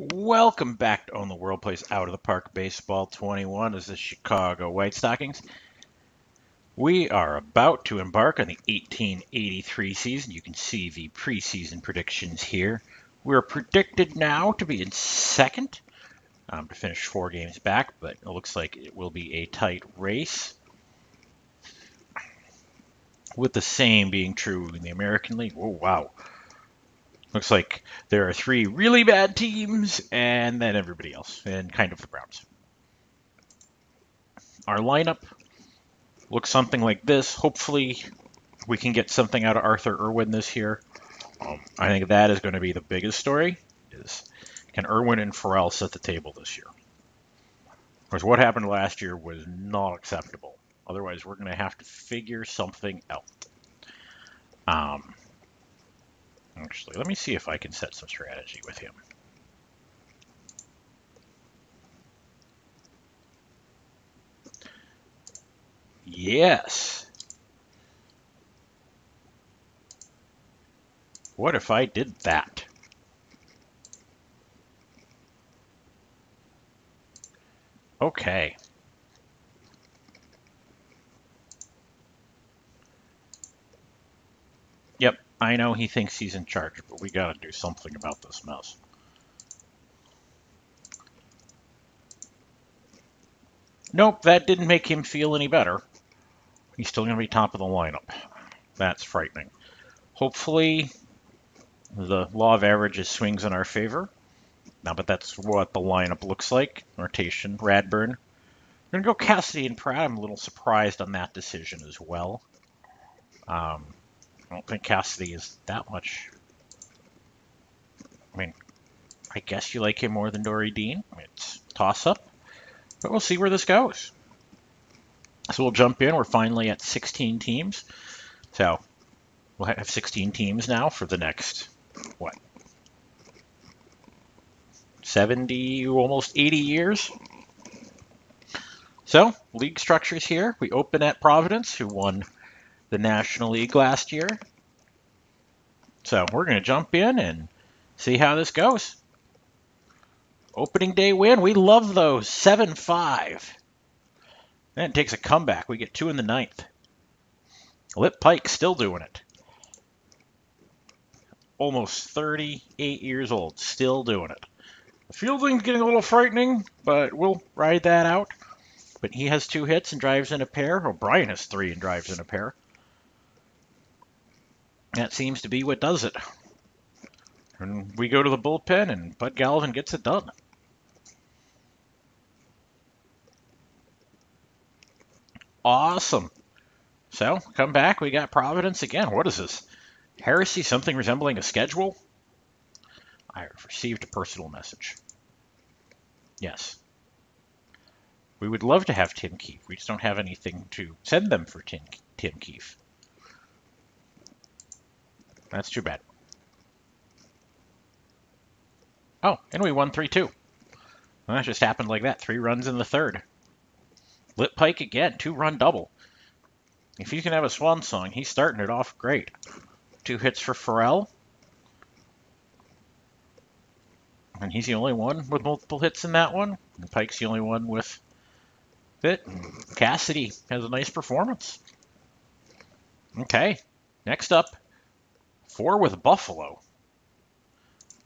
Welcome back to Own the World Plays Out of the Park Baseball 21 as the Chicago White Stockings. We are about to embark on the 1883 season. You can see the preseason predictions here. We're predicted now to be in second, to finish 4 games back, but it looks like it will be a tight race. With the same being true in the American League. Oh, wow. Looks like there are 3 really bad teams and then everybody else, and kind of the Browns. Our lineup looks something like this. Hopefully we can get something out of Arthur Irwin this year. I think that is going to be the biggest story, is can Irwin and Farrell set the table this year? Because what happened last year was not acceptable. Otherwise, we're going to have to figure something out. Actually, let me see if I can set some strategy with him. Yes. What if I did that? Okay. Yep, I know he thinks he's in charge, but we gotta do something about this mess. Nope, that didn't make him feel any better. He's still gonna be top of the lineup. That's frightening. Hopefully, the law of averages swings in our favor. Now, but that's what the lineup looks like. Rotation, Radburn. We're going to go Cassidy and Pratt. I'm a little surprised on that decision as well. I don't think Cassidy is that much. I mean, I guess you like him more than Dory Dean. I mean, it's a toss-up. But we'll see where this goes. So we'll jump in. We're finally at 16 teams. So we'll have 16 teams now for the next, what, 70, almost 80 years. So, league structures here. We open at Providence, who won the National League last year. So, we're going to jump in and see how this goes. Opening day win. We love those. 7-5. Then it takes a comeback. We get 2 in the 9th. Lip Pike still doing it. Almost 38 years old. Still doing it. The fielding's getting a little frightening, but we'll ride that out. But he has 2 hits and drives in a pair. O'Brien has 3 and drives in a pair. That seems to be what does it. And we go to the bullpen, and Bud Galvin gets it done. Awesome. So, come back. We got Providence again. What is this? Heresy, something resembling a schedule? I have received a personal message. Yes. We would love to have Tim Keefe. We just don't have anything to send them for Tim Keefe. That's too bad. Oh, and we won 3-2. Well, that just happened like that. 3 runs in the 3rd. Lip Pike again, 2-run double. If he's going to have a swan song, he's starting it off great. 2 hits for Farrell. And he's the only one with multiple hits in that one. And Pike's the only one with it. And Cassidy has a nice performance. Okay, next up, 4 with Buffalo.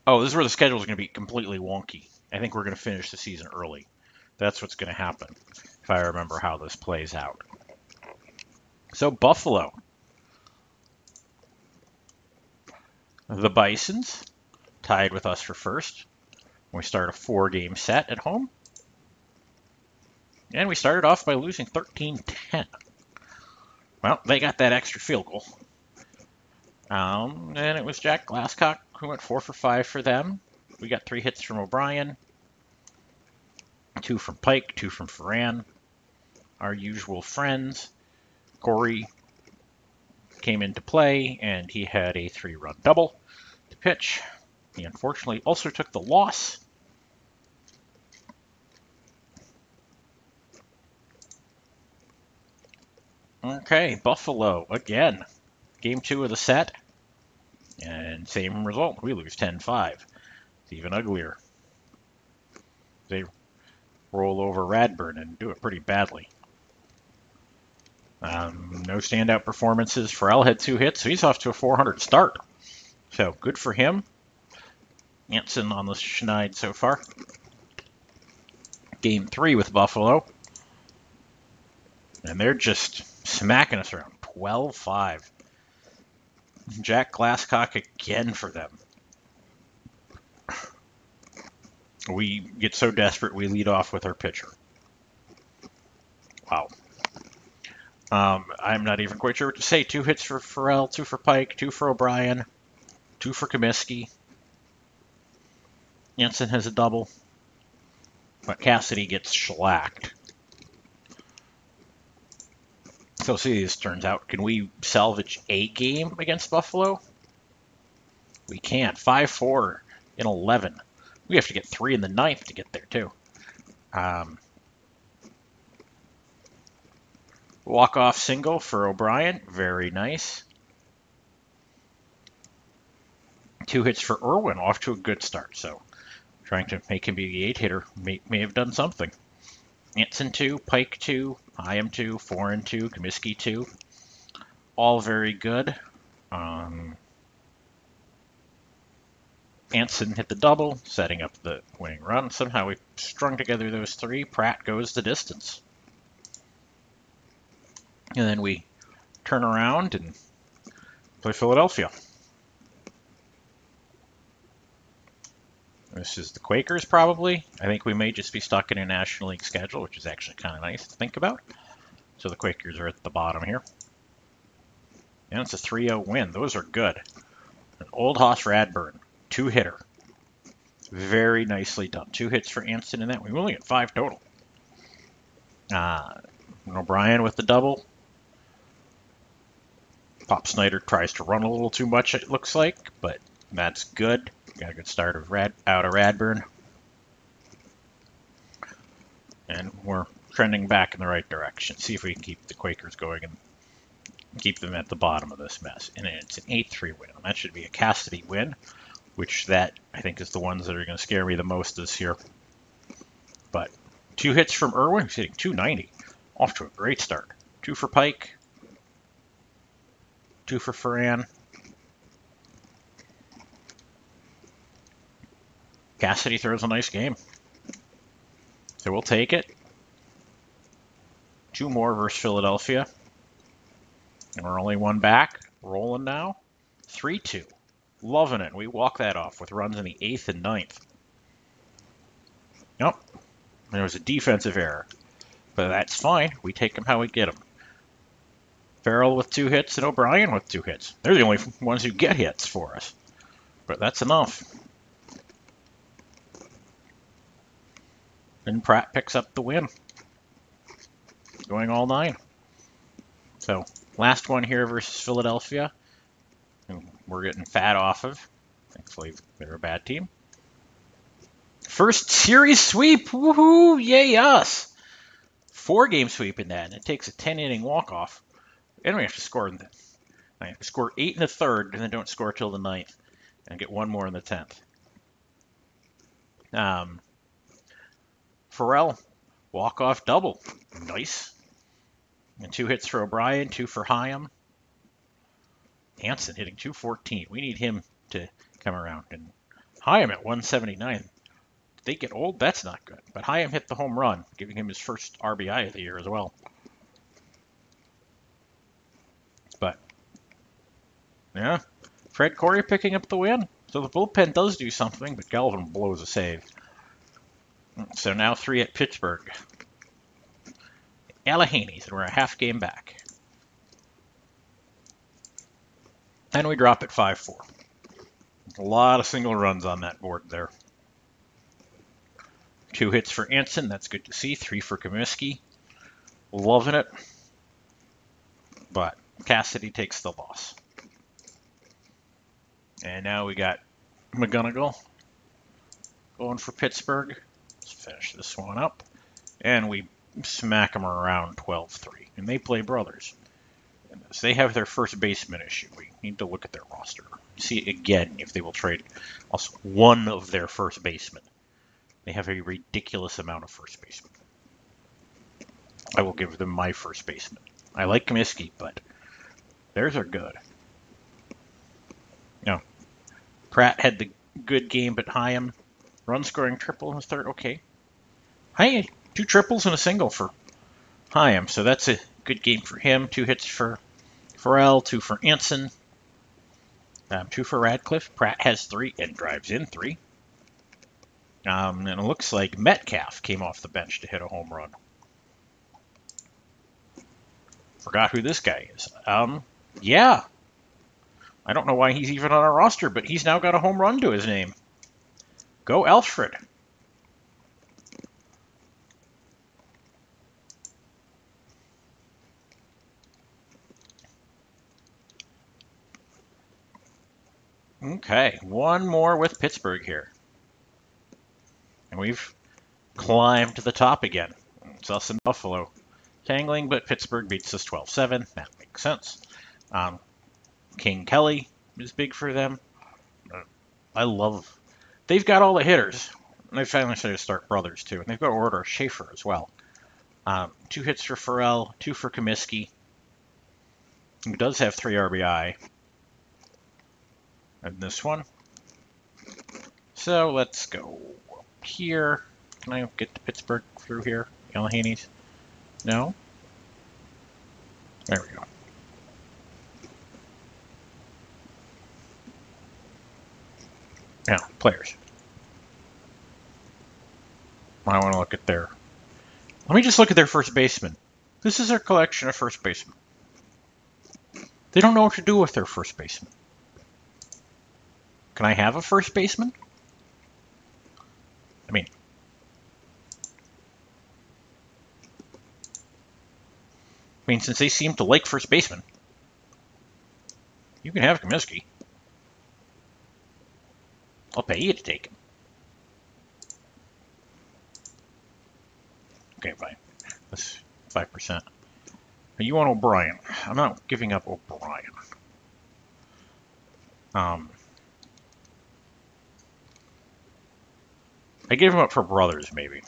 Oh, this is where the schedule is going to be completely wonky. I think we're going to finish the season early. That's what's going to happen, if I remember how this plays out. So, Buffalo. The Bisons, tied with us for first. We start a 4-game set at home. And we started off by losing 13-10. Well, they got that extra field goal. And it was Jack Glasscock who went 4 for 5 for them. We got 3 hits from O'Brien, 2 from Pike, 2 from Ferran. Our usual friends. Corey came into play, and he had a 3-run double to pitch. He unfortunately also took the loss. Okay, Buffalo again. Game 2 of the set. And same result. We lose 10-5. It's even uglier. They roll over Radburn and do it pretty badly. No standout performances. Farrell had 2 hits, so he's off to a 400 start. So good for him. Jansen on the schneid so far. Game 3 with Buffalo. And they're just smacking us around. 12-5. Jack Glasscock again for them. We get so desperate we lead off with our pitcher. Wow. I'm not even quite sure what to say. 2 hits for Farrell, 2 for Pike, 2 for O'Brien, 2 for Comiskey. Jansen has a double, but Cassidy gets shellacked. So see how this turns out. Can we salvage a game against Buffalo? We can't. 5-4 in 11. We have to get 3 in the 9th to get there, too. Walk-off single for O'Brien. Very nice. 2 hits for Irwin. Off to a good start. So trying to make him be the 8-hitter may have done something. Jansen 2, Pike 2, Hyam 2, Foreign 2, Comiskey 2. All very good. Jansen hit the double, setting up the winning run. Somehow we strung together those 3. Pratt goes the distance. And then we turn around and play Philadelphia. This is the Quakers, probably. I think we may just be stuck in a National League schedule, which is actually kind of nice to think about. So the Quakers are at the bottom here. And it's a 3-0 win. Those are good. An Old Hoss Radburn, 2-hitter. Very nicely done. 2 hits for Anston in that. We only get 5 total. O'Brien with the double. Pop Snyder tries to run a little too much, it looks like, but that's good. Got a good start of out of Radburn. And we're trending back in the right direction. See if we can keep the Quakers going and keep them at the bottom of this mess. And it's an 8-3 win. That should be a Cassidy win, which that I think is the ones that are going to scare me the most this year. But 2 hits from Irwin, who's hitting 290. Off to a great start. 2 for Pike. 2 for Ferran. Cassidy throws a nice game. So we'll take it. 2 more versus Philadelphia. And we're only 1 back. Rolling now. 3-2. Loving it. We walk that off with runs in the 8th and 9th. Nope. There was a defensive error. But that's fine. We take them how we get them. Farrell with 2 hits and O'Brien with 2 hits. They're the only ones who get hits for us. But that's enough. And Pratt picks up the win. Going all 9. So, last one here versus Philadelphia. And we're getting fat off of. Thankfully, they're a bad team. First series sweep! Woohoo! Yay us! 4-game sweep in that, and it takes a 10-inning walk-off. And we have to score in I have to score 8 in the 3rd, and then don't score till the 9th. And get 1 more in the 10th. Farrell, walk-off double. Nice. And 2 hits for O'Brien, 2 for Hyam. Hansen hitting 214. We need him to come around. And Hyam at 179. If they get old, that's not good. But Hyam hit the home run, giving him his first RBI of the year as well. But, yeah, Fred Corey picking up the win. So the bullpen does do something, but Galvin blows a save. So now 3 at Pittsburgh. Alleghenies, and we're a half game back. And we drop at 5-4. A lot of single runs on that board there. 2 hits for Anson, that's good to see. 3 for Comiskey. Loving it. But Cassidy takes the loss. And now we got McGonigal going for Pittsburgh. Let's finish this one up. And we smack them around 12-3. And they play brothers. And as they have their first baseman issue, we need to look at their roster. See again if they will trade also one of their first basemen. They have a ridiculous amount of first basemen. I will give them my first baseman. I like Comiskey, but theirs are good. No, Pratt had the good game, but Hyam, run scoring triple in the third. Okay. Hey, 2 triples and a single for Hyam, so that's a good game for him. 2 hits for Farrell, 2 for Anson, 2 for Radcliffe. Pratt has 3 and drives in 3. And it looks like Metcalf came off the bench to hit a home run. Forgot who this guy is. Yeah. I don't know why he's even on our roster, but he's now got a home run to his name. Go Alfred. Okay, one more with Pittsburgh here. And we've climbed to the top again. It's us and Buffalo tangling, but Pittsburgh beats us 12-7. That makes sense. King Kelly is big for them. They've got all the hitters. And they finally started to start brothers, too. And they've got Order Schaefer as well. 2 hits for Farrell, 2 for Comiskey, who does have 3 RBI. And this one. So let's go up here. Can I get to Pittsburgh through here? Yellow Haney's? No? There we go. Now, players. I want to look at their... Let me just look at their first baseman. This is their collection of first basemen. They don't know what to do with their first baseman. Can I have a first baseman? I mean, since they seem to like first baseman, you can have Comiskey. I'll pay you to take him. Okay, fine. That's 5%. You want O'Brien. I'm not giving up O'Brien. I gave him up for Brothers, maybe.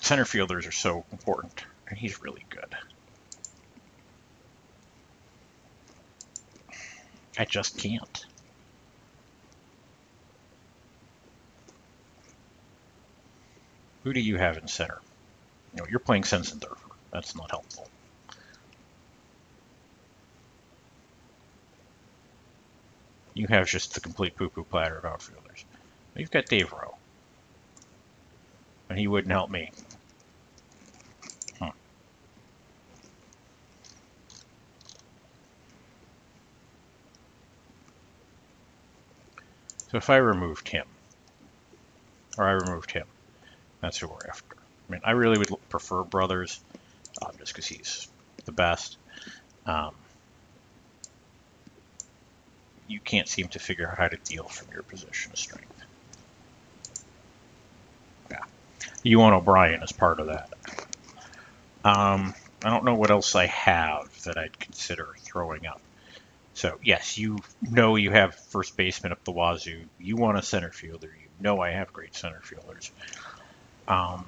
Center fielders are so important, and he's really good. I just can't. Who do you have in center? No, you're playing Sensendorfer. That's not helpful. You have just the complete poo-poo platter of outfielders. You've got Dave Rowe. And he wouldn't help me. So if I removed him, or I removed him, that's who we're after. I mean, I really would prefer Brothers, just because he's the best. You can't seem to figure out how to deal from your position of strength. Yeah. You want O'Brien as part of that. I don't know what else I have that I'd consider throwing up. So, yes, you know you have first baseman up the wazoo. You want a center fielder. You know I have great center fielders. Yeah.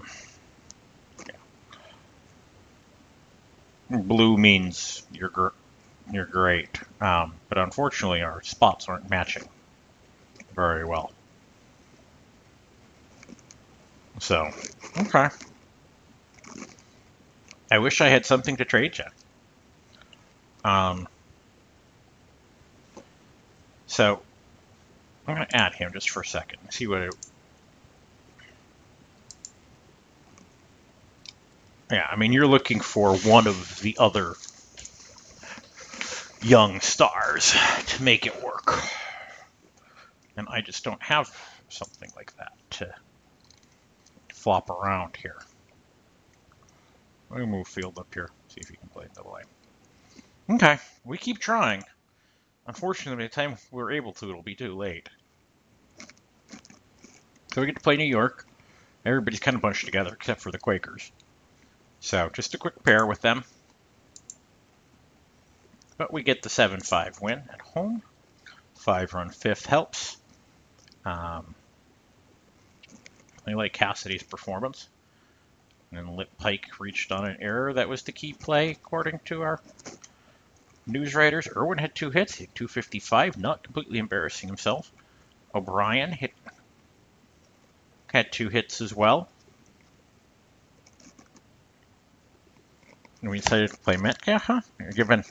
Blue means you're great. But unfortunately, our spots aren't matching very well. So, okay. I wish I had something to trade you. So, I'm going to add him just for a second and see what it... Yeah, I mean, you're looking for one of the other young stars to make it work. And I just don't have something like that to flop around here. Let me move Field up here, see if he can play double A. Okay, we keep trying. Unfortunately, by the time we're able to, it'll be too late. So we get to play New York. Everybody's kind of bunched together, except for the Quakers. So just a quick pair with them. But we get the 7-5 win at home. 5-run fifth helps. I like Cassidy's performance. And Pike reached on an error that was the key play, according to our news writers. Irwin had 2 hits, hit 255, not completely embarrassing himself. O'Brien had 2 hits as well. And we decided to play Metcalf, huh? You're giving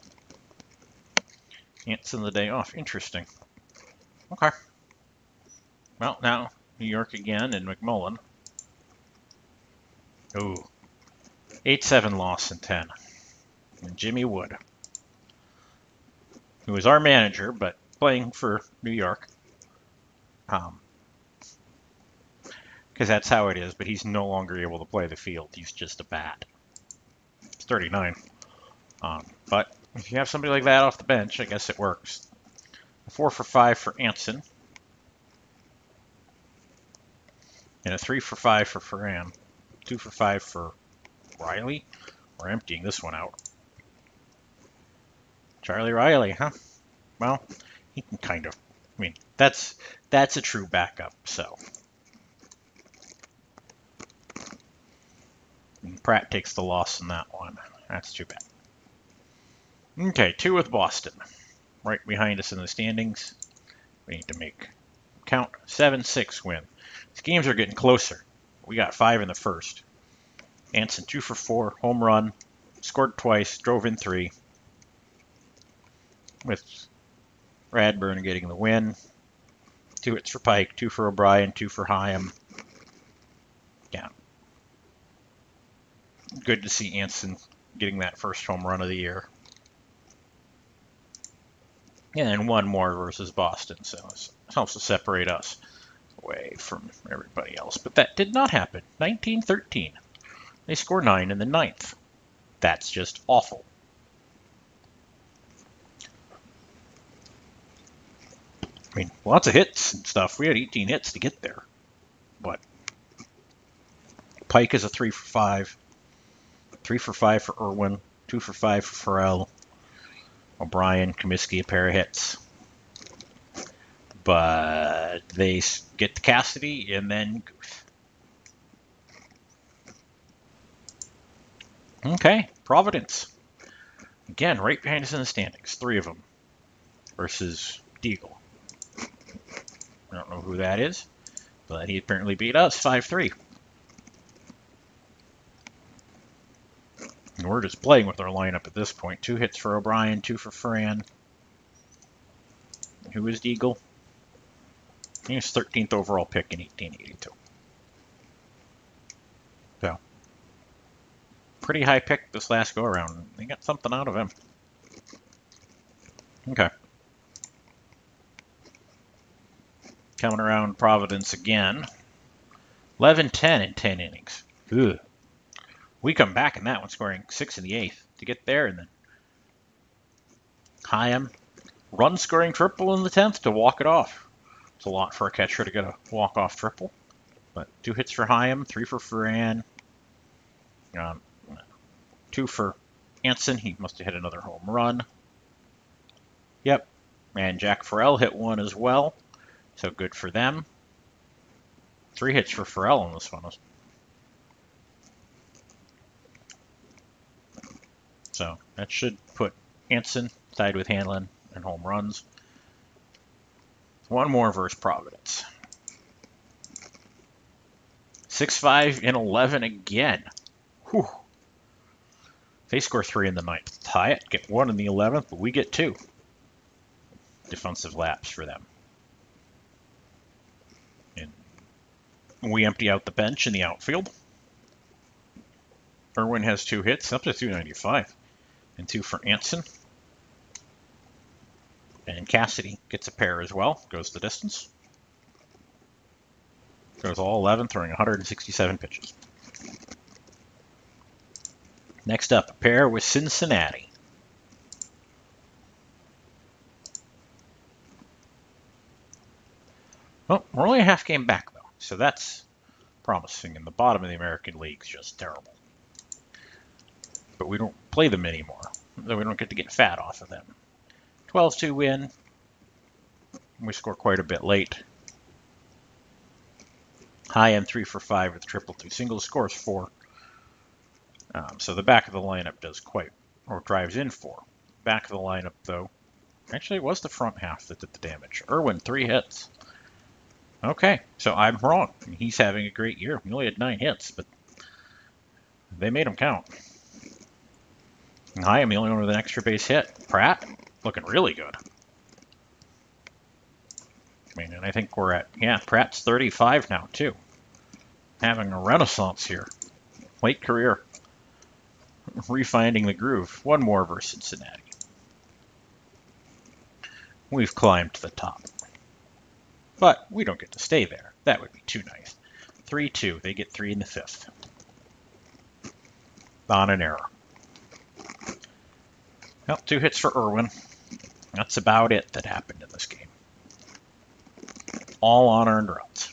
Anson the day off. Interesting. Okay. Well, now New York again and McMullen. Ooh. 8-7 loss in 10. And Jimmy Wood, who was our manager, but playing for New York. Because that's how it is, but he's no longer able to play the field. He's just a bat. He's 39. But if you have somebody like that off the bench, I guess it works. 4 for 5 for Anson. And a 3 for 5 for Ferran. 2 for 5 for Riley. We're emptying this one out. Charlie Riley, huh? Well, he can kind of. I mean, that's a true backup, so. And Pratt takes the loss in that one. That's too bad. Okay, 2 with Boston. Right behind us in the standings. We need to make count. 7-6 win. These games are getting closer. We got 5 in the first. Anson 2 for 4, home run, scored twice, drove in 3. With Radburn getting the win. 2 hits for Pike, 2 for O'Brien, 2 for Hyam. Yeah. Good to see Anson getting that first home run of the year. And 1 more versus Boston, so it helps to separate us away from everybody else. But that did not happen. 19-13. They score 9 in the 9th. That's just awful. I mean, lots of hits and stuff. We had 18 hits to get there. But Pike is a 3 for 5. 3 for 5 for Irwin. 2 for 5 for Farrell. O'Brien, Comiskey, a pair of hits. But they get to Cassidy and then Guth. Okay, Providence. Again, right behind us in the standings. 3 of them versus Deagle. I don't know who that is, but he apparently beat us 5-3. And we're just playing with our lineup at this point. 2 hits for O'Brien, 2 for Ferran. Who is Deagle? He was 13th overall pick in 1882. So, pretty high pick this last go-around. They got something out of him. Okay. Coming around Providence again. 11-10 in 10 innings. Ugh. We come back in that one, scoring 6 in the 8th to get there, and then Hyam run-scoring triple in the 10th to walk it off. It's a lot for a catcher to get a walk-off triple, but 2 hits for Hyam, 3 for Ferran, 2 for Anson. He must have hit another home run. Yep, and Jack Farrell hit 1 as well, so good for them. 3 hits for Farrell on this one. So that should put Anson tied with Hanlon and home runs. 1 more versus Providence. 6-5 in 11 again. Whew. They score 3 in the 9th. Tie it, get 1 in the 11th, but we get 2. Defensive laps for them. And we empty out the bench in the outfield. Irwin has 2 hits, up to 295. And 2 for Anson. And Cassidy gets a pair as well. Goes the distance. Goes all 11, throwing 167 pitches. Next up, a pair with Cincinnati. Well, we're only a half game back, though, so that's promising. And the bottom of the American League's just terrible. But we don't play them anymore, so we don't get to get fat off of them. 12-2 win. We score quite a bit late. High end 3 for 5 with triple two singles, scores 4. So the back of the lineup does quite, or drives in 4. Back of the lineup, though, actually it was the front half that did the damage. Irwin, 3 hits. Okay, so I'm wrong. He's having a great year. He only had 9 hits, but they made him count. And I am the only one with an extra base hit. Pratt, looking really good. I mean, and I think we're at, yeah, Pratt's 35 now, too. Having a renaissance here. Late career. Refinding the groove. One more versus Cincinnati. We've climbed to the top. But we don't get to stay there. That would be too nice. 3-2. They get 3 in the 5th. On an error. Well, 2 hits for Irwin. That's about it that happened in this game. All unearned runs.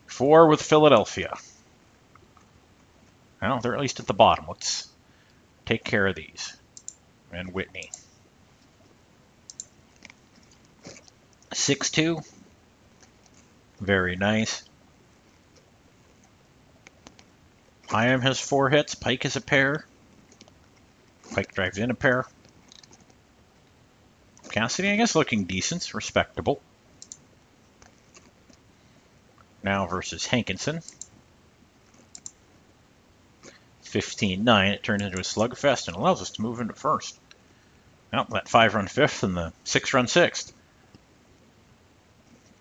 4 with Philadelphia. Well, they're at least at the bottom. Let's take care of these. And Whitney. 6-2. Very nice. Hyam has 4 hits. Pike has a pair. Pike drives in a pair. Cassidy, I guess, looking decent. Respectable. Now versus Hankinson. 15-9. It turns into a slugfest and allows us to move into first. Well, that 5-run 5th and the 6-run 6th.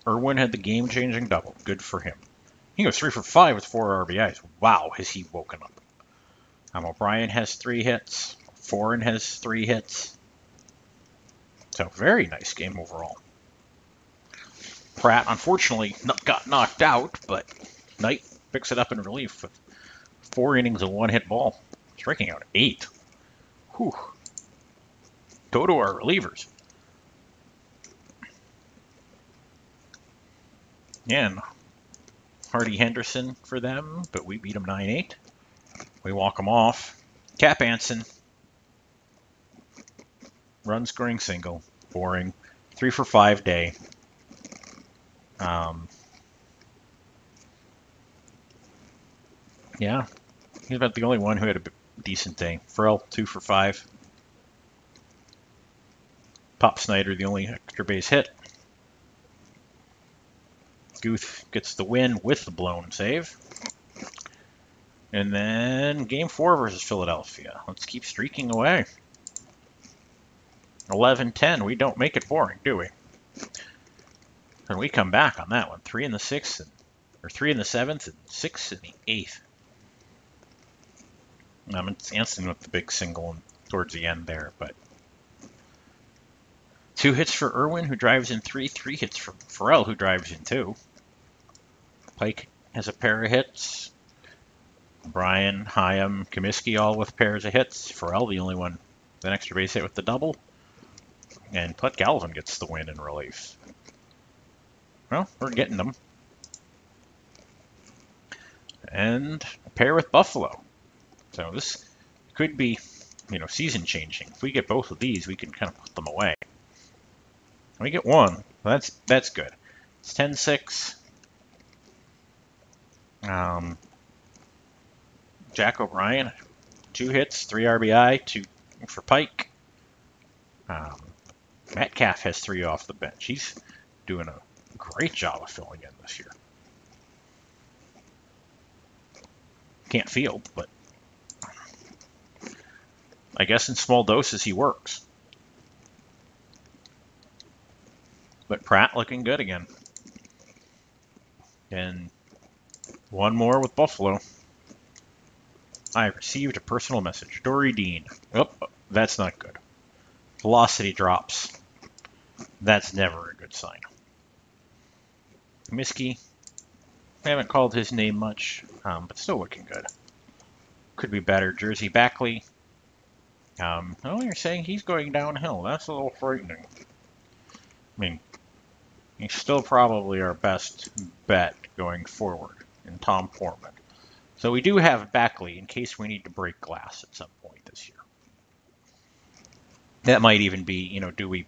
Irwin had the game-changing double. Good for him. He goes 3 for 5 with 4 RBIs. Wow, has he woken up. O'Brien has 3 hits. Foreign has 3 hits. So, very nice game overall. Pratt, unfortunately, got knocked out, but Knight picks it up in relief with 4 innings of 1-hit ball. Striking out 8. Whew. Go to our relievers. And Hardy Henderson for them, but we beat him 9-8. We walk him off. Cap Anson. Run scoring single. Boring. 3 for 5 day. Yeah. He's about the only one who had a decent day. Farrell, 2 for 5. Pop Snyder, the only extra base hit. Guth gets the win with the blown save. And then game 4 versus Philadelphia. Let's keep streaking away. 11-10. We don't make it boring, do we? And we come back on that one. 3 in the 6th, or 3 in the 7th, and 6 in the 8th. It's Anson with the big single towards the end there, but 2 hits for Irwin, who drives in 3. 3 hits for Farrell, who drives in 2. Pike has a pair of hits. Brian, Hyam, Comiskey all with pairs of hits. Farrell, the only one with an extra base hit with the double. And Putt Galvin gets the win in relief. Well, we're getting them. And a pair with Buffalo. So this could be, season changing. If we get both of these, we can kind of put them away. We get 1. Well, that's good. It's 10-6. Jack O'Brien, 2 hits, 3 RBI, 2 for Pike. Metcalf has 3 off the bench. He's doing a great job of filling in this year. Can't field, but I guess in small doses he works. But Pratt looking good again. And 1 more with Buffalo. I received a personal message. Dory Dean. Oh, that's not good. Velocity drops. That's never a good sign. Comiskey. I haven't called his name much, but still looking good. Could be better. Jersey Backley. Oh, you're saying he's going downhill. That's a little frightening. I mean, he's still probably our best bet going forward in Tom Foreman. So we do have Backley in case we need to break glass at some point this year. That might even be, do we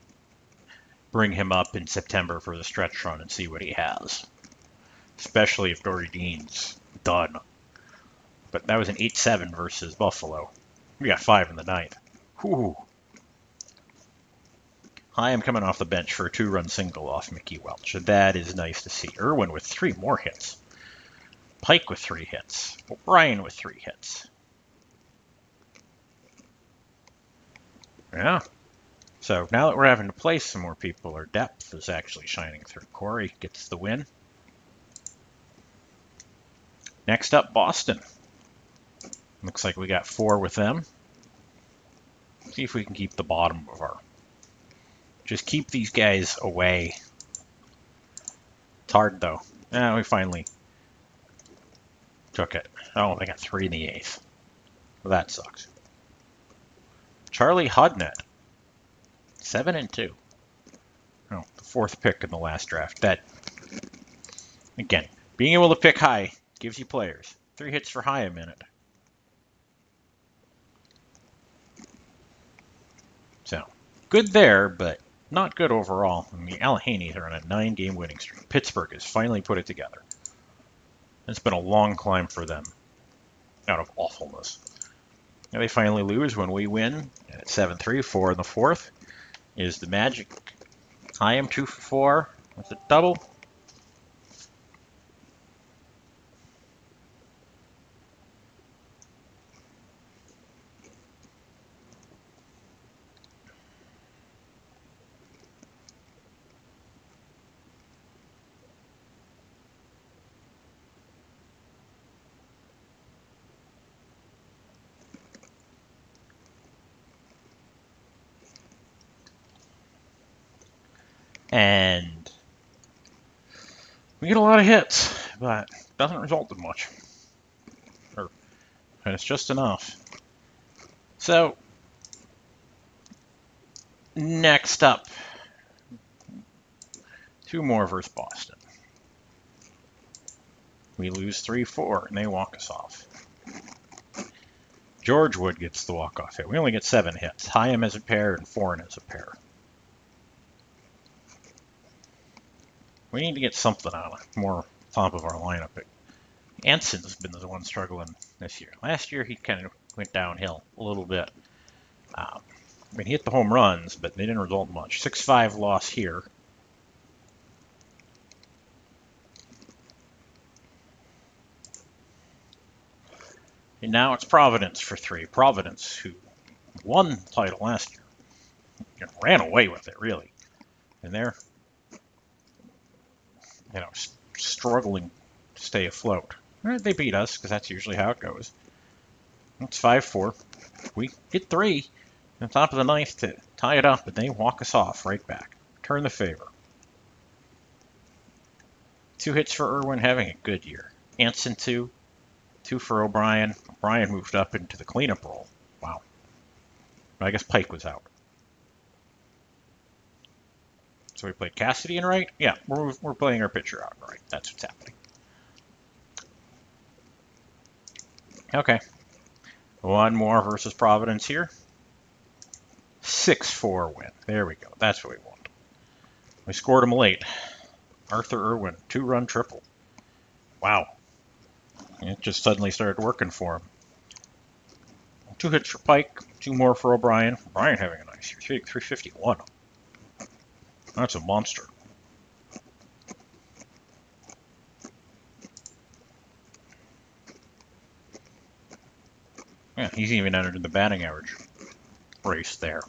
bring him up in September for the stretch run and see what he has? especially if Dory Dean's done. But that was an 8-7 versus Buffalo. We got 5 in the ninth. Whew. I am coming off the bench for a 2-run single off Mickey Welch. That is nice to see. Irwin with 3 more hits. Pike with 3 hits. O'Brien with 3 hits. Yeah. So now that we're having to play some more people, our depth is actually shining through. Corey gets the win. Next up, Boston. Looks like we got 4 with them. See if we can keep the bottom of our... Just keep these guys away. It's hard, though. We finally took it. Oh, they got 3 in the 8th. Well, that sucks. Charlie Hudnett. 7-2. Oh, the 4th pick in the last draft. That, again, being able to pick high gives you players. 3 hits for high a minute. So, good there, but not good overall. I mean, the Alleghenies are on a 9-game winning streak. Pittsburgh has finally put it together. It's been a long climb for them out of awfulness. Now they finally lose when we win. And it's 7-3, 4 in the 4th. Is the Magic. I am 2 for 4. That's a double. And we get a lot of hits, but doesn't result in much. And it's just enough. So, next up, 2 more versus Boston. We lose 3-4, and they walk us off. George Wood gets the walk-off hit. We only get 7 hits. Hyam as a pair and Foreign as a pair. We need to get something on it, more top of our lineup. Anson's been the one struggling this year. Last year he kind of went downhill a little bit. I mean, he hit the home runs, but they didn't result in much. 6-5 loss here. And now it's Providence for 3. Providence, who won the title last year, and ran away with it, really. And they're, struggling to stay afloat. They beat us, because that's usually how it goes. It's 5-4. We get 3 on top of the 9th to tie it up, and they walk us off right back. Turn the favor. 2 hits for Irwin, having a good year. Anson 2. 2 for O'Brien. O'Brien moved up into the cleanup role. Wow. I guess Pike was out. So we played Cassidy in right? Yeah, we're playing our pitcher out in right. That's what's happening. Okay. 1 more versus Providence here. 6-4 win. There we go. That's what we want. We scored him late. Arthur Irwin, 2-run triple. Wow. It just suddenly started working for him. 2 hits for Pike, 2 more for O'Brien. O'Brien having a nice year, 351. That's a monster. Yeah, he's even entered in the batting average race there.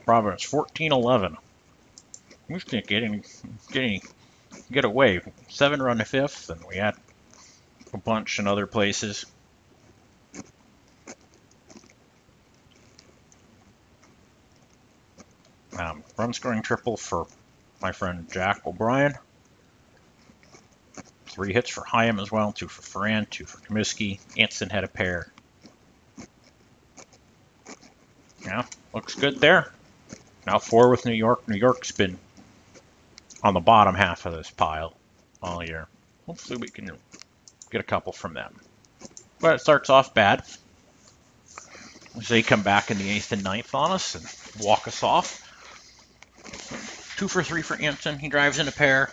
Providence 14-11. We just can't get away. 7-run 5th, and we had a bunch in other places. Run scoring triple for my friend Jack O'Brien. 3 hits for Hyam as well, 2 for Ferran, 2 for Comiskey. Anson had a pair. Yeah, looks good there. Now 4 with New York. New York's been on the bottom half of this pile all year. Hopefully we can get a couple from them. But it starts off bad. They come back in the 8th and 9th on us and walk us off. 2 for 3 for Anson. He drives in a pair.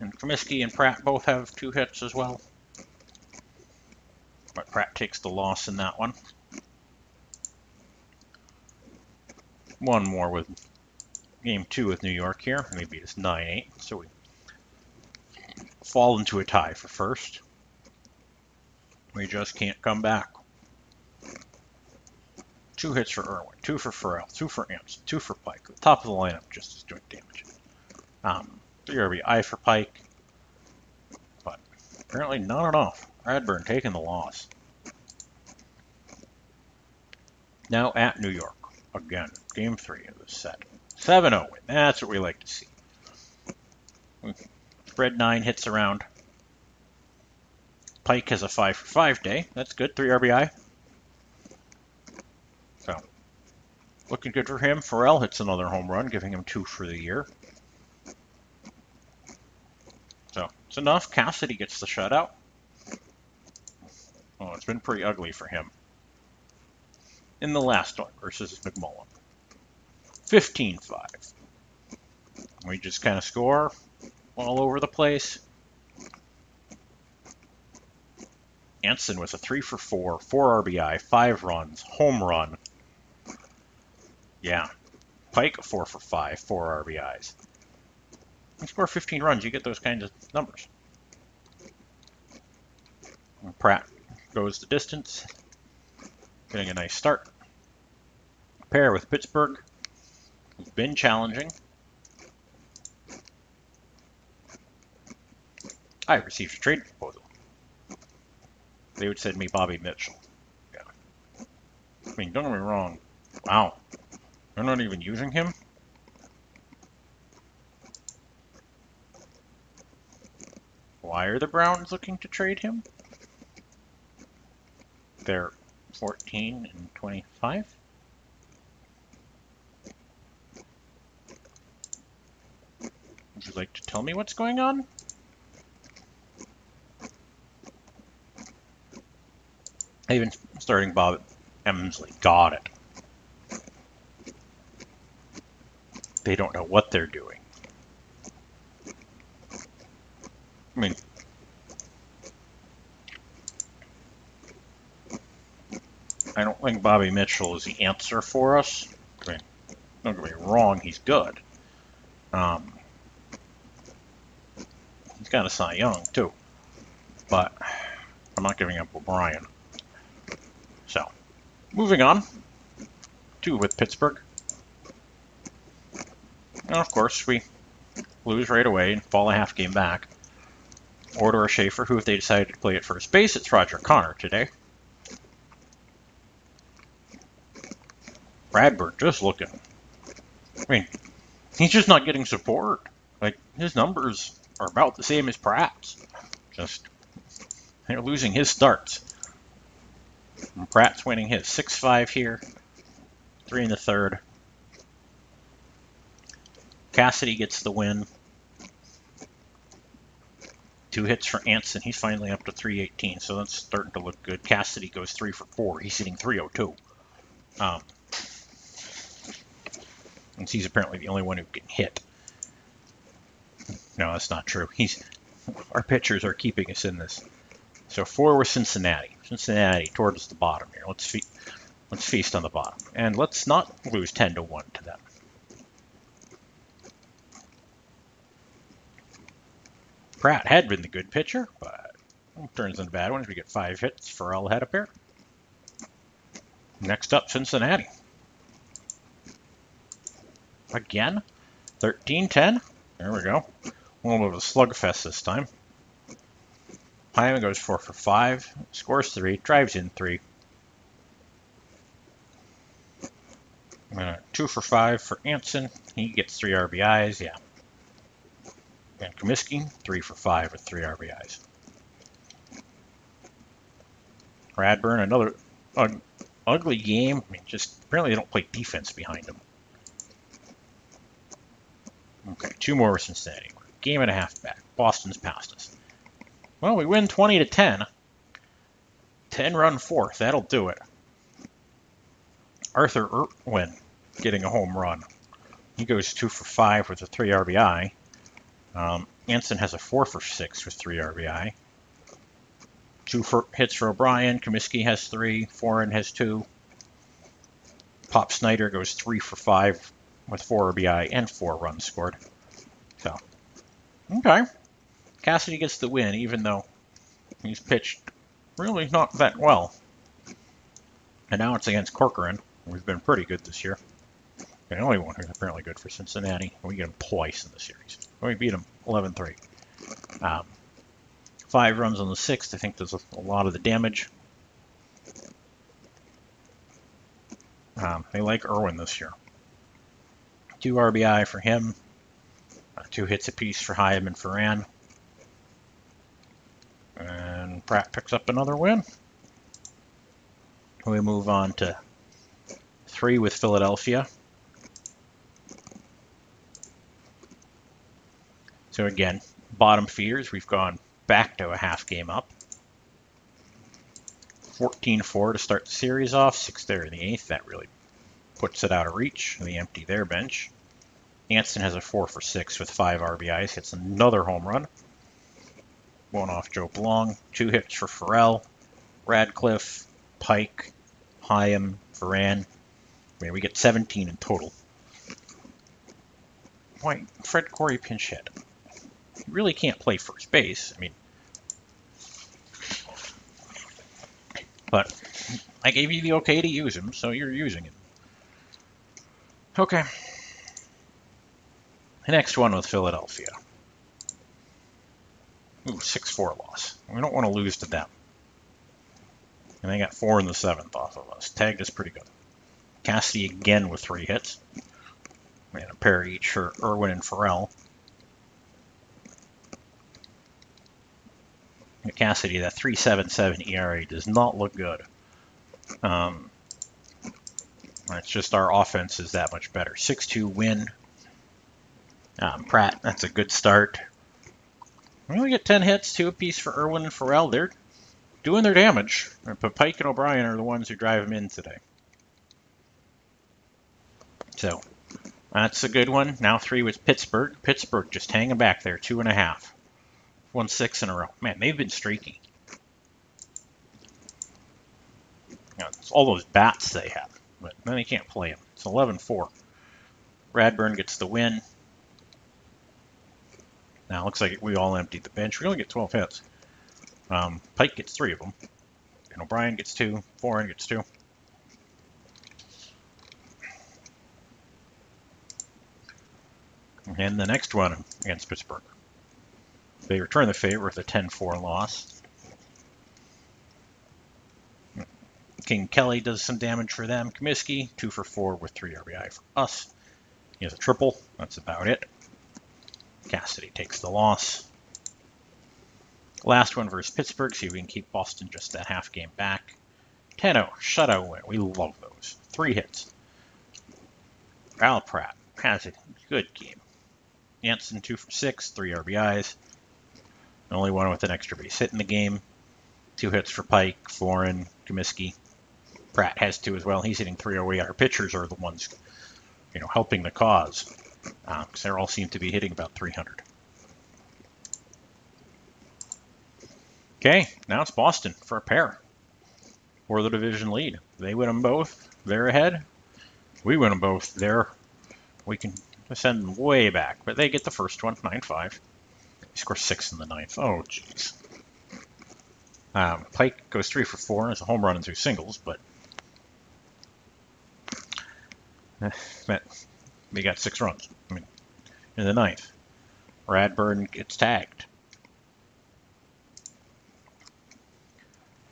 And Comiskey and Pratt both have 2 hits as well. But Pratt takes the loss in that one. One more with game 2 with New York here. Maybe it's 9-8. So we fall into a tie for first. We just can't come back. 2 hits for Irwin, 2 for Farrell, 2 for Anson, 2 for Pike. The top of the lineup just is doing damage. 3 RBI for Pike, but apparently not enough. Radburn taking the loss. Now at New York. Again, game 3 of the set. 7-0 win. That's what we like to see. Spread 9 hits around. Pike has a 5 for 5 day. That's good. 3 RBI. So, looking good for him. Farrell hits another home run, giving him 2 for the year. So, it's enough. Cassidy gets the shutout. Oh, it's been pretty ugly for him. In the last one versus McMullen. 15-5. We just kind of score all over the place. Anson with a 3 for 4, 4 RBI, 5 runs, home run. Yeah. Pike, 4 for 5, 4 RBIs. You score 15 runs, you get those kinds of numbers. And Pratt goes the distance, getting a nice start. Pair with Pittsburgh, who's been challenging. I received a trade proposal. They would send me Bobby Mitchell. Yeah. I mean, don't get me wrong. Wow. They're not even using him? Why are the Browns looking to trade him? They're 14 and 25? Would you like to tell me what's going on? Even starting Bob Emsley. Got it. They don't know what they're doing. I mean, I don't think Bobby Mitchell is the answer for us. I mean, don't get me wrong, he's good. He's got a Cy Young, too. But I'm not giving up O'Brien. So, moving on. 2 with Pittsburgh. And of course, we lose right away and fall a half game back. Order or Schaefer, who if they decided to play at first base, it's Roger Connor today. Bradburn just looking. I mean, he's just not getting support. Like, his numbers are about the same as Pratt's. Just, they're losing his starts. And Pratt's winning his 6-5 here. 3 in the third. Cassidy gets the win. 2 hits for Anson. He's finally up to 318, so that's starting to look good. Cassidy goes 3 for 4. He's hitting 302. And he's apparently the only one who can hit. No, that's not true. Our pitchers are keeping us in this. So 4 with Cincinnati. Cincinnati towards the bottom here. Let's feast on the bottom. And let's not lose 10-1 to them. Pratt had been the good pitcher, but turns into bad ones. We get 5 hits. Farrell had a pair. Next up, Cincinnati. Again, 13-10. There we go. A little bit of a slugfest this time. Hyman goes 4 for 5, scores 3, drives in 3. 2 for 5 for Anson. He gets 3 RBIs, yeah. And Comiskey, 3 for 5 with 3 RBIs. Radburn, another ugly game. I mean, just apparently they don't play defense behind him. Okay, 2 more with Cincinnati. Game and a half back. Boston's past us. Well, we win 20-10. 10-run fourth. That'll do it. Arthur Irwin getting a home run. He goes 2 for 5 with a 3 RBI. Anson has a 4 for 6 with 3 RBI. 2 hits for O'Brien. Comiskey has 3. Foreign has 2. Pop Snyder goes 3 for 5 with 4 RBI and 4 runs scored. So, okay. Cassidy gets the win, even though he's pitched really not that well. And now it's against Corcoran, who's been pretty good this year. The only one who's apparently good for Cincinnati. We get him twice in the series. We beat him 11-3. 5 runs on the 6th. I think does a lot of the damage. They like Irwin this year. 2 RBI for him. 2 hits apiece for Hyam and Ferran. And Pratt picks up another win. We move on to 3 with Philadelphia. So again, bottom feeders, we've gone back to a half game up. 14-4 to start the series off, 6 there in the 8th. That really puts it out of reach. They empty their bench. Anson has a 4 for 6 with 5 RBIs, hits another home run. One off Joe Blong. 2 hits for Farrell, Radcliffe, Pike, Hyam, Ferran. I mean, we get 17 in total. Why, Fred Corey pinch hit. He really can't play first base. I mean, but I gave you the okay to use him, so you're using him. Okay. The next one with Philadelphia. Ooh, 6-4 loss. We don't want to lose to them. And they got 4 in the 7th off of us. Tagged is pretty good. Cassidy again with 3 hits. And a pair each for Irwin and Farrell. Cassidy, that 3.77 ERA does not look good. It's just our offense is that much better. 6-2 win. Pratt, that's a good start. We only get 10 hits, 2 apiece for Irwin and Farrell. They're doing their damage. But Pike and O'Brien are the ones who drive them in today. So, that's a good one. Now 3 with Pittsburgh. Pittsburgh just hanging back there, 2.5. Won 6 in a row. Man, they've been streaky. It's all those bats they have, but then they can't play them. It's 11-4. Radburn gets the win. Now it looks like we all emptied the bench. We only get 12 hits. Pike gets 3 of them. And O'Brien gets 2. Foreign gets 2. And the next one against Pittsburgh. They return the favor with a 10-4 loss. King Kelly does some damage for them. Comiskey, 2 for 4 with 3 RBI for us. He has a triple. That's about it. Cassidy takes the loss. Last one versus Pittsburgh. See if we can keep Boston just that half game back. 10-0, shutout win. We love those. 3 hits. Al Pratt has a good game. Anson, 2 for 6, 3 RBIs. Only one with an extra base hit in the game. 2 hits for Pike, Foreign, Comiskey. Pratt has 2 as well. He's hitting 308. Our pitchers are the ones, helping the cause. Because they all seem to be hitting about 300. Okay, now it's Boston for a pair. For the division lead. They win them both. They're ahead. We win them both. We can send them way back. But they get the first one, 9-5. They score 6 in the 9th. Oh, jeez. Pike goes 3 for 4. It's a home run and 2 singles, but they got 6 runs. In the 9th. Radburn gets tagged.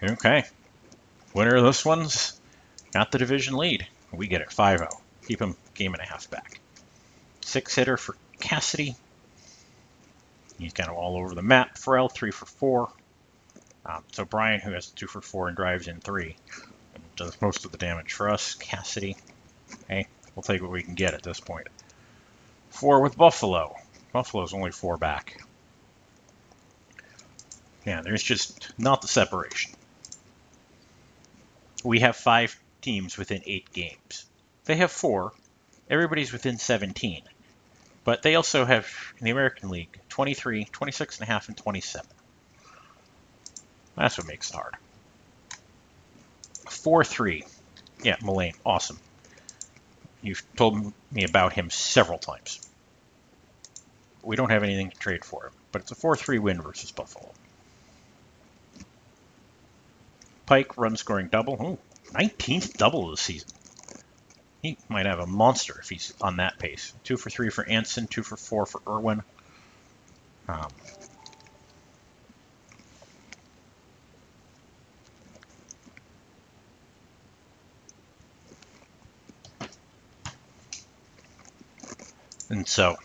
Okay. Winner of this one's got the division lead. We get it 5-0. Keep him game and a half back. 6-hitter for Cassidy. He's kind of all over the map. Farrell, 3 for 4. So Brian, who has 2 for 4 and drives in 3, and does most of the damage for us. Cassidy, hey, we'll take what we can get at this point. 4 with Buffalo. Buffalo's only 4 back. Yeah, there's just not the separation. We have 5 teams within 8 games. They have 4, Everybody's within 17. But they also have, in the American League, 23, 26.5, and 27. That's what makes it hard. 4-3. Yeah, Mullane, awesome. You've told me about him several times. We don't have anything to trade for him, but it's a 4-3 win versus Buffalo. Pike, run scoring double. Oh, 19th double of the season. He might have a monster if he's on that pace. 2 for 3 for Anson, 2 for 4 for Irwin. And so,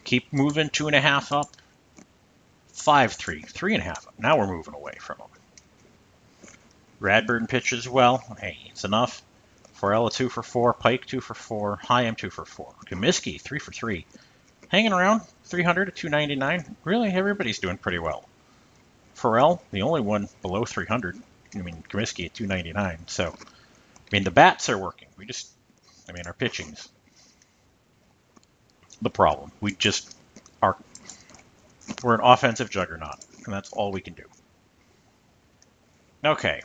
keep moving 2.5 up. 5-3, 3.5 up. Now we're moving away from him. Radburn pitches well. Hey, it's enough. Forella 2 for 4. Pike 2 for 4. Hyam 2 for 4. Comiskey 3 for 3. Hanging around 300 to 299. Really, everybody's doing pretty well. Farrell, the only one below 300. I mean, Comiskey at 299. So, I mean, the bats are working. Our pitching's the problem. We're an offensive juggernaut, and that's all we can do. Okay.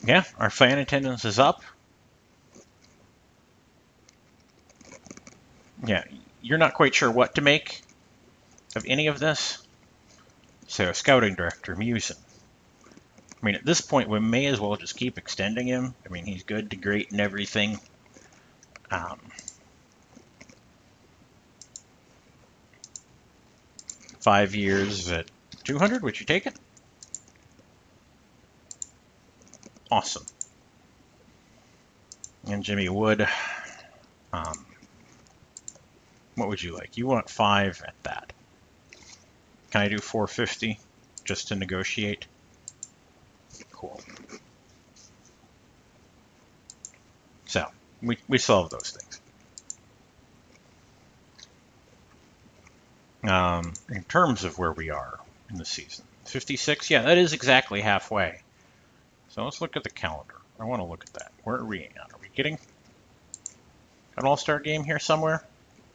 Yeah, our fan attendance is up. Yeah, you're not quite sure what to make of any of this. So, scouting director, Musin. I mean, at this point, we may as well just keep extending him. I mean, he's good to great and everything. 5 years at 200, would you take it? Awesome. And Jimmy Wood, what would you like? You want 5 at that. Can I do 450 just to negotiate? Cool. So, we solve those things. In terms of where we are in the season, 56, yeah, that is exactly halfway. So let's look at the calendar. I want to look at that. Where are we at? Are we getting an all-star game here somewhere?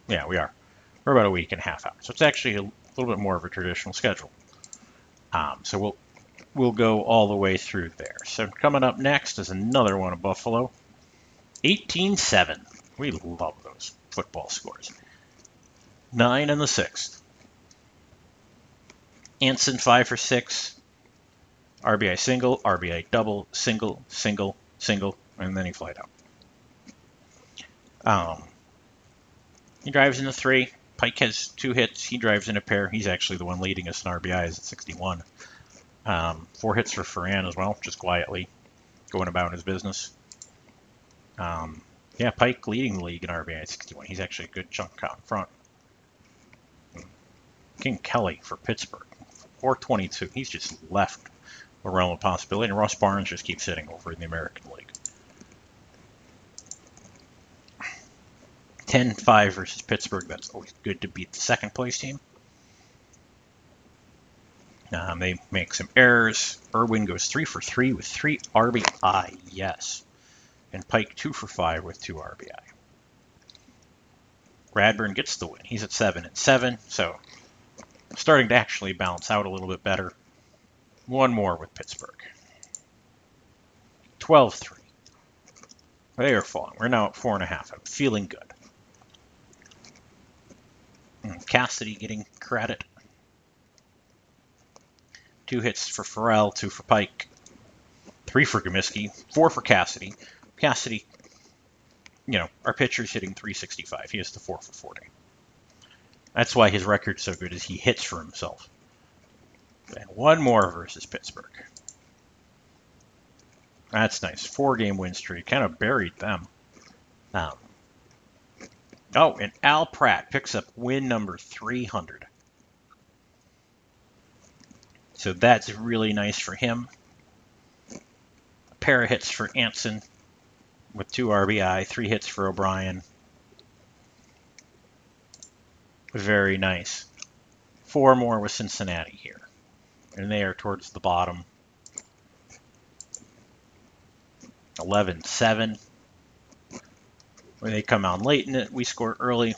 Yeah, we are. We're about a week and a half out. So it's actually a little bit more of a traditional schedule. So we'll go all the way through there. So coming up next is another one of Buffalo. 18-7. We love those football scores. 9 in the 6th. Anson 5 for 6. RBI single, RBI double, single, single, single, and then he flied out. He drives in a 3. Pike has 2 hits. He drives in a pair. He's actually the one leading us in RBIs at 61. 4 hits for Ferran as well, just quietly going about his business. Yeah, Pike leading the league in RBI at 61. He's actually a good chunk out in front. King Kelly for Pittsburgh, 422. He's just left the realm of possibility. And Ross Barnes just keeps sitting over in the American League. 10-5 versus Pittsburgh. That's always good to beat the second place team. They make some errors. Irwin goes 3 for 3 with 3 RBI. Yes. And Pike 2 for 5 with 2 RBI. Radburn gets the win. He's at 7-7. So starting to actually balance out a little bit better. One more with Pittsburgh. 12-3. They are falling. We're now at 4.5. I'm feeling good. Cassidy getting credit. 2 hits for Farrell, 2 for Pike, 3 for Comiskey, 4 for Cassidy. Cassidy, our pitcher's hitting 365. He has the 4 for 40. That's why his record's so good, is he hits for himself. And one more versus Pittsburgh. That's nice. 4-game win streak. Kind of buried them. And Al Pratt picks up win number 300. So that's really nice for him. A pair of hits for Anson with 2 RBI, 3 hits for O'Brien. Very nice. 4 more with Cincinnati here. And they are towards the bottom. 11-7. When they come on late in it, we score early.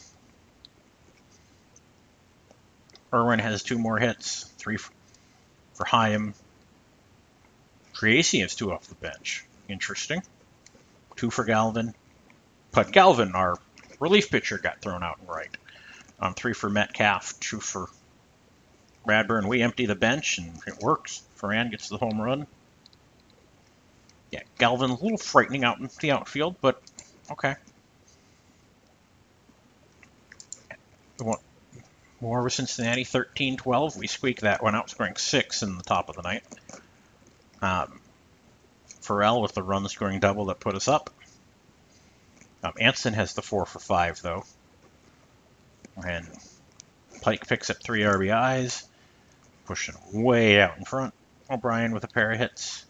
Irwin has 2 more hits, 3 for Chaim. Triaci has 2 off the bench. Interesting. 2 for Galvin. But Galvin, our relief pitcher, got thrown out and right. 3 for Metcalf, 2 for Radburn. We empty the bench, and it works. Ferran gets the home run. Yeah, Galvin, a little frightening out in the outfield, but okay. More with Cincinnati, 13-12. We squeaked that one out, scoring 6 in the top of the night. Farrell with the run-scoring double that put us up. Anson has the 4 for 5, though. And Pike picks up 3 RBIs, pushing way out in front. O'Brien with a pair of hits.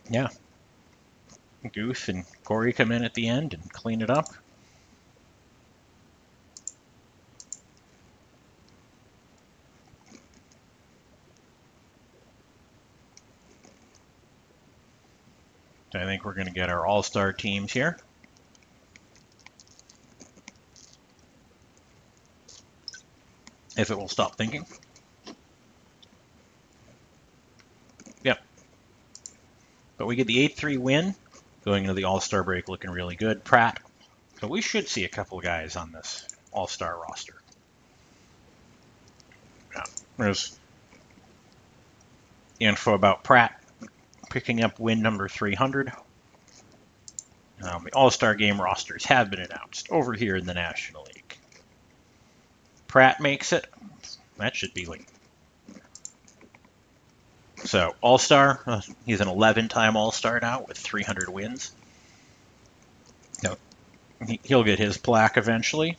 Yeah. Guth and Corey come in at the end and clean it up. I think we're going to get our all-star teams here. If it will stop thinking. Yep. But we get the 8-3 win, going into the all-star break looking really good. Pratt. So we should see a couple of guys on this all-star roster. Yeah. There's info about Pratt picking up win number 300. The all-star game rosters have been announced over here in the National League. Pratt makes it. That should be like... So, all-star, he's an 11-time all-star now with 300 wins. So, he'll get his plaque eventually.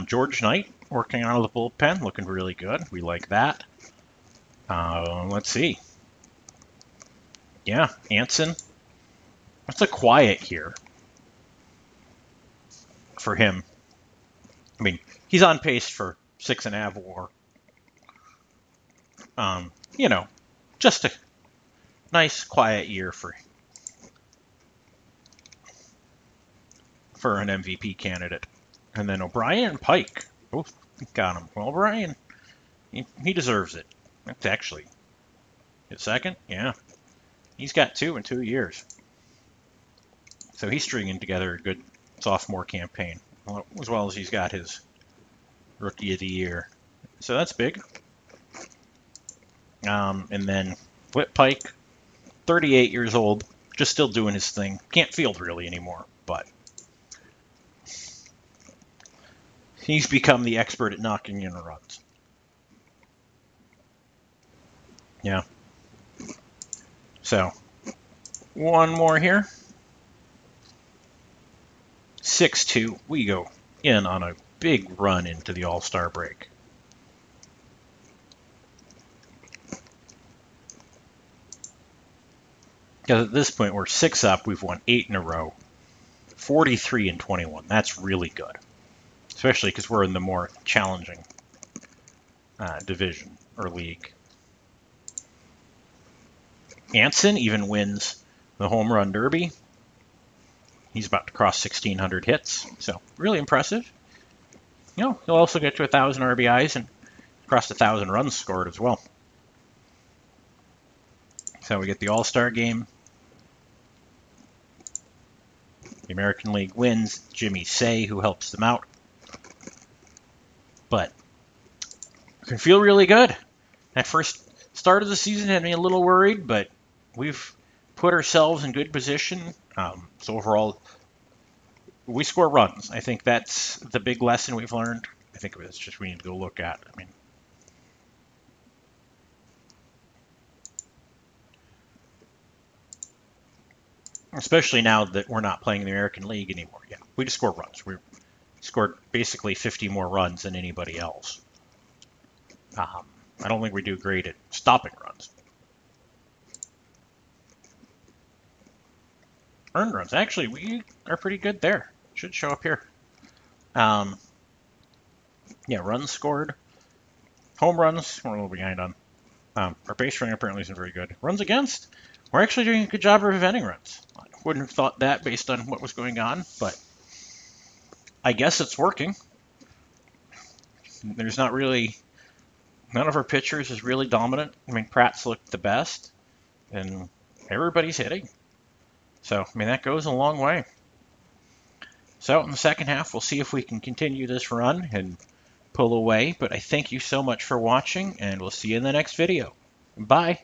George Knight working out of the bullpen, looking really good. We like that. Let's see. Yeah, Anson. It's a quiet year for him. I mean, he's on pace for 6.5 WAR. You know, just a nice, quiet year for an MVP candidate. And then O'Brien and Pike both got him. Well, O'Brien, he deserves it. That's actually his second. Yeah, he's got 2 in 2 years. So he's stringing together a good sophomore campaign, as well as he's got his Rookie of the Year. So that's big. And then Whit Pike, 38 years old, just still doing his thing. Can't field really anymore, but he's become the expert at knocking in runs. Yeah. So, one more here. 6-2. We go in on a big run into the All-Star break. Because at this point, we're 6 up. We've won 8 in a row. 43-21. That's really good. Especially because we're in the more challenging division or league. Anson even wins the home run derby. He's about to cross 1,600 hits. So, really impressive. You know, he'll also get to 1,000 RBIs and cross 1,000 runs scored as well. So we get the All-Star game. The American League wins. Jimmy Say, who helps them out. But it can feel really good. That first start of the season had me a little worried, but we've put ourselves in good position. So overall, we score runs. I think that's the big lesson we've learned. I think it's just we need to go look at. I mean, especially now that we're not playing the American League anymore. Yeah, we just score runs. We scored basically 50 more runs than anybody else. I don't think we do great at stopping runs. Earned runs. Actually, we are pretty good there. Should show up here. Yeah, runs scored. Home runs, we're a little behind on. Our base running apparently isn't very good. Runs against, we're actually doing a good job of preventing runs. I wouldn't have thought that based on what was going on, but I guess it's working. There's not really, none of our pitchers is really dominant. I mean, Pratt's looked the best, and everybody's hitting. So, I mean, that goes a long way. So, in the second half, we'll see if we can continue this run and pull away. But I thank you so much for watching, and we'll see you in the next video. Bye.